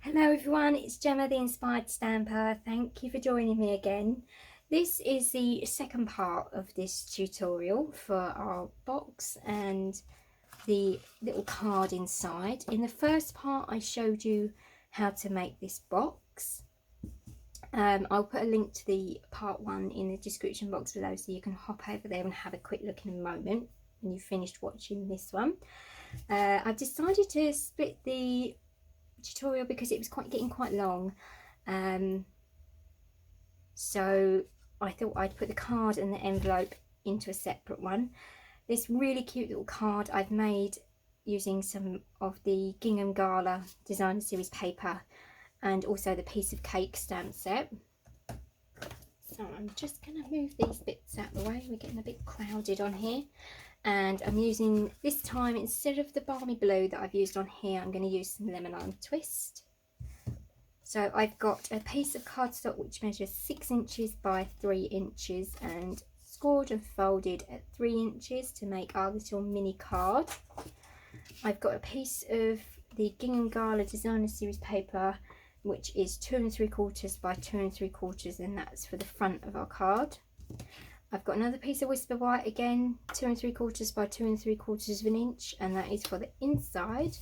Hello everyone, it's Gemma the Inspired Stamper. Thank you for joining me again. This is the second part of this tutorial for our box and the little card inside. In the first part I showed you how to make this box. I'll put a link to the part 1 in the description box below so you can hop over there and have a quick look in a moment when you've finished watching this one. I've decided to split the tutorial because it was getting quite long, so I thought I'd put the card and the envelope into a separate one. This really cute little card I've made using some of the Gingham Gala Designer Series paper and also the piece of cake stamp set. So I'm just going to move these bits out of the way, we're getting a bit crowded on here. And I'm using, this time, instead of the balmy blue that I've used on here, I'm going to use some lemon lime twist. So I've got a piece of cardstock which measures 6 inches by 3 inches and scored and folded at 3 inches to make our little mini card. I've got a piece of the Gingham Gala Designer Series paper which is 2 3/4 by 2 3/4, and that's for the front of our card. I've got another piece of Whisper White, again 2 3/4 by 2 3/4 of an inch, and that is for the inside.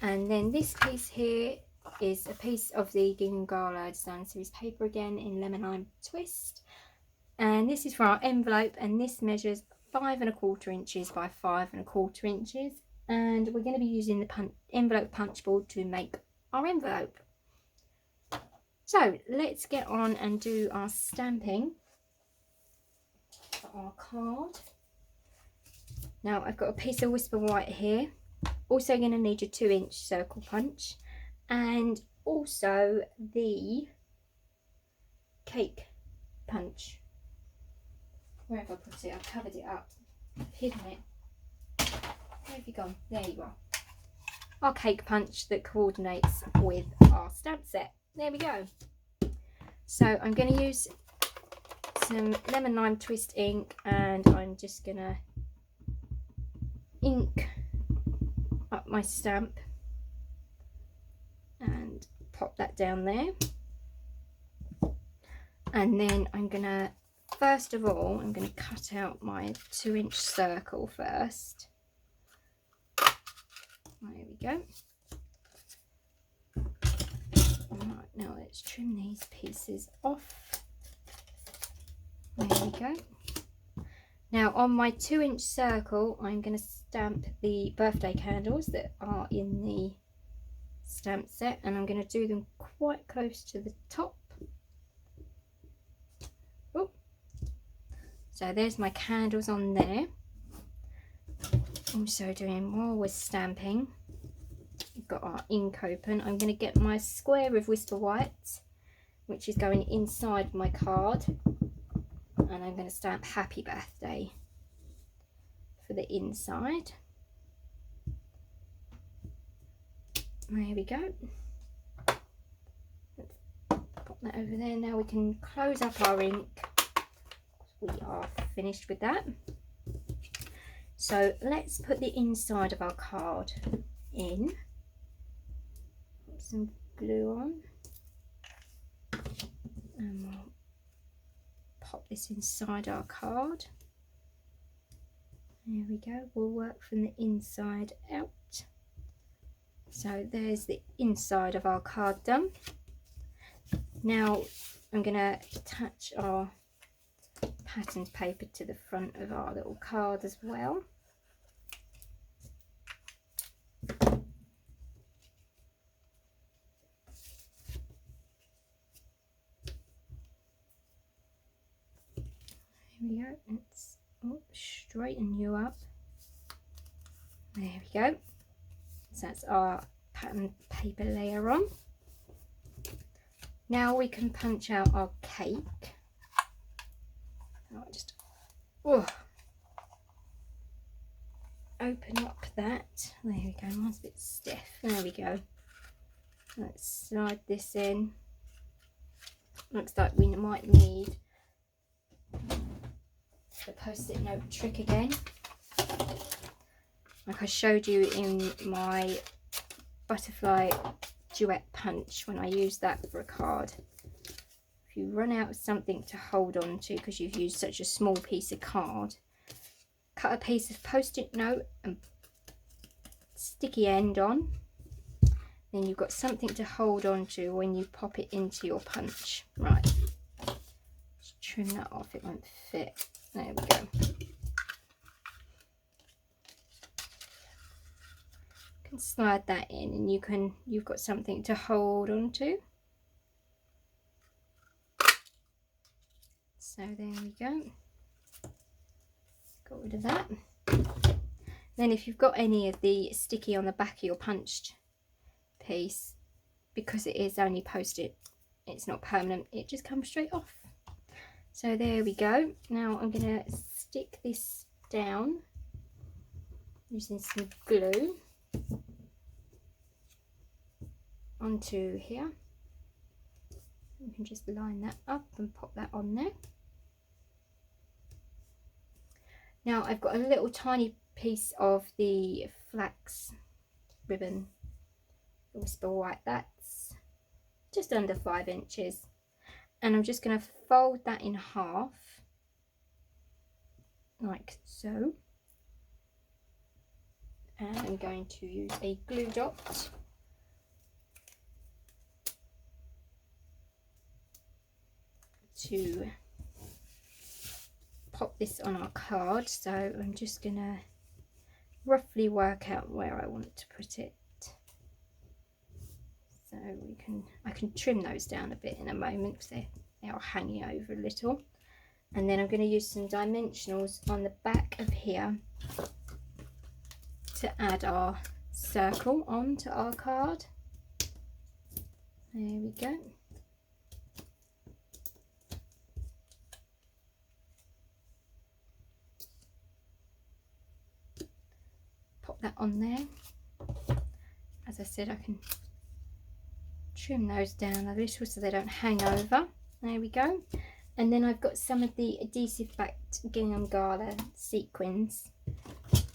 And then this piece here is a piece of the Gingham Gala Design Series paper, again in lemon lime twist, and this is for our envelope, and this measures 5 1/4 inches by 5 1/4 inches, and we're going to be using the envelope punch board to make our envelope. So let's get on and do our stamping for our card. Now I've got a piece of Whisper White here, also going to need a 2-inch circle punch, and also the cake punch. Where have I put it? I've covered it up, I've hidden it. Where have you gone? There you are. Our cake punch that coordinates with our stamp set. There we go. So I'm going to use some lemon lime twist ink, and I'm just gonna ink up my stamp and pop that down there. And then I'm gonna, first of all, I'm gonna cut out my 2-inch circle first. There we go. Right, now let's trim these pieces off. There we go. Now on my 2-inch circle I'm going to stamp the birthday candles that are in the stamp set, and I'm going to do them quite close to the top. Oh, so there's my candles on there. Also doing, while we're stamping, we've got our ink open. I'm going to get my square of Whisper White, which is going inside my card, and I'm going to stamp Happy Birthday for the inside. There we go. Let's pop that over there. Now we can close up our ink. We are finished with that. So let's put the inside of our card in. Put some glue on, and we'll pop this inside our card. There we go. We'll work from the inside out. So there's the inside of our card done. Now I'm going to attach our patterned paper to the front of our little card as well. There we go. Let's straighten you up. There we go. So that's our pattern paper layer on. Now we can punch out our cake. I'll just open up that. There we go. Mine's a bit stiff. There we go. Let's slide this in. Looks like we might need the post-it note trick again, like I showed you in my butterfly duet punch when I use that for a card. If you run out of something to hold on to because you've used such a small piece of card, cut a piece of post-it note and sticky end on. Then you've got something to hold on to when you pop it into your punch. Right, let's trim that off, it won't fit. There we go. You can slide that in and you've got something to hold on to. So there we go. Got rid of that. Then if you've got any of the sticky on the back of your punched piece, because it is only post-it, it's not permanent, it just comes straight off. So there we go. Now I'm going to stick this down using some glue onto here. You can just line that up and pop that on there. Now I've got a little tiny piece of the flax ribbon, whisper white, that's just under 5 inches, and I'm just going to fold that in half like so, and I'm going to use a glue dot to pop this on our card. So I'm just gonna roughly work out where I want to put it, so I can trim those down a bit in a moment because they are hanging over a little. And then I'm going to use some dimensionals on the back of here to add our circle onto our card. There we go. Pop that on there. As I said, I can trim those down a little so they don't hang over. There we go. And then I've got some of the adhesive backed gingham gala sequins.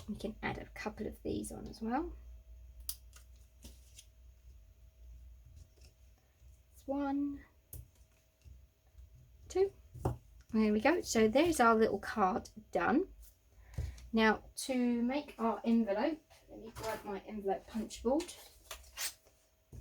We can add a couple of these on as well. 1, 2. There we go. So there's our little card done. Now to make our envelope, let me grab my envelope punch board.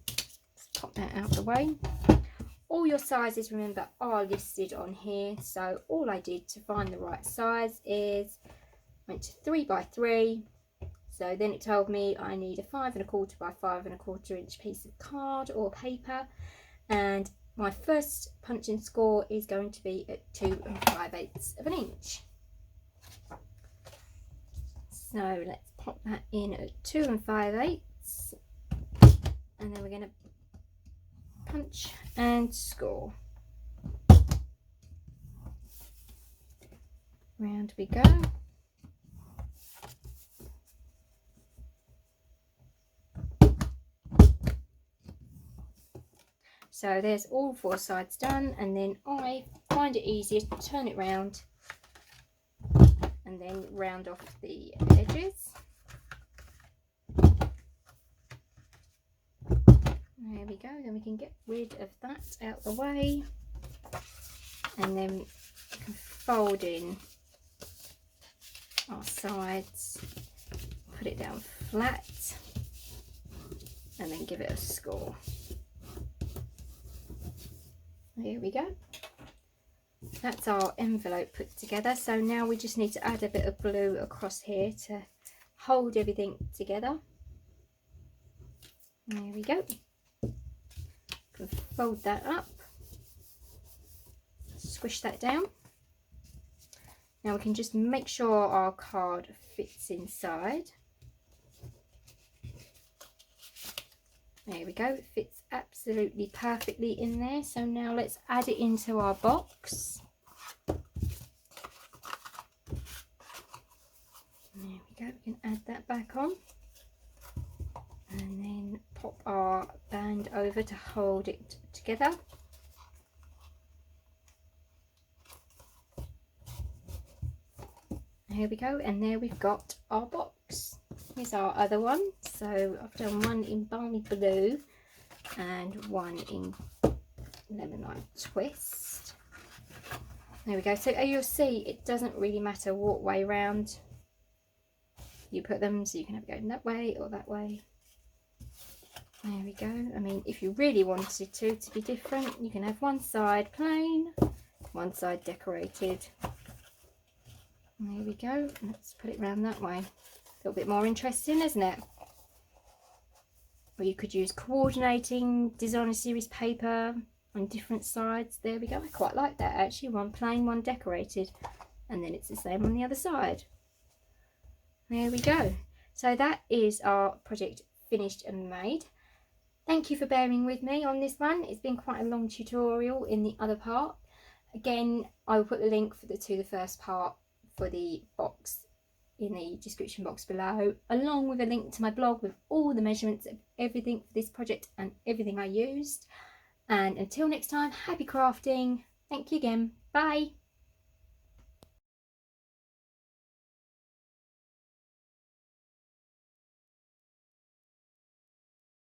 Let's pop that out of the way. All your sizes, remember, are listed on here. So all I did to find the right size is went to 3 by 3. So then it told me I need a 5 1/4 by 5 1/4 inch piece of card or paper. And my first punching score is going to be at 2 5/8 of an inch. So let's pop that in at 2 5/8, and then we're going to punch and score. Round we go. So there's all 4 sides done, and then I find it easier to turn it round and then round off the edges. There we go, then we can get rid of that out the way, and then we can fold in our sides, put it down flat, and then give it a score. There we go. That's our envelope put together. So now we just need to add a bit of glue across here to hold everything together. There we go. Fold that up, squish that down. Now we can just make sure our card fits inside. There we go, it fits absolutely perfectly in there. So now let's add it into our box. There we go, we can add that back on. And then pop our band over to hold it together. Here we go, and there we've got our box. Here's our other one. So I've done one in balmy blue and one in lemon lime twist. There we go. So you'll see it doesn't really matter what way round you put them, so you can have it going that way or that way. There we go. I mean, if you really wanted to be different, you can have one side plain, one side decorated. There we go. Let's put it round that way. A little bit more interesting, isn't it? Or you could use coordinating designer series paper on different sides. There we go. I quite like that actually. One plain, one decorated, and then it's the same on the other side. There we go. So that is our project finished and made. Thank you for bearing with me on this one. It's been quite a long tutorial in the other part. Again, I will put the link to the first part for the box in the description box below, along with a link to my blog with all the measurements of everything for this project and everything I used. And until next time, happy crafting. Thank you again. Bye.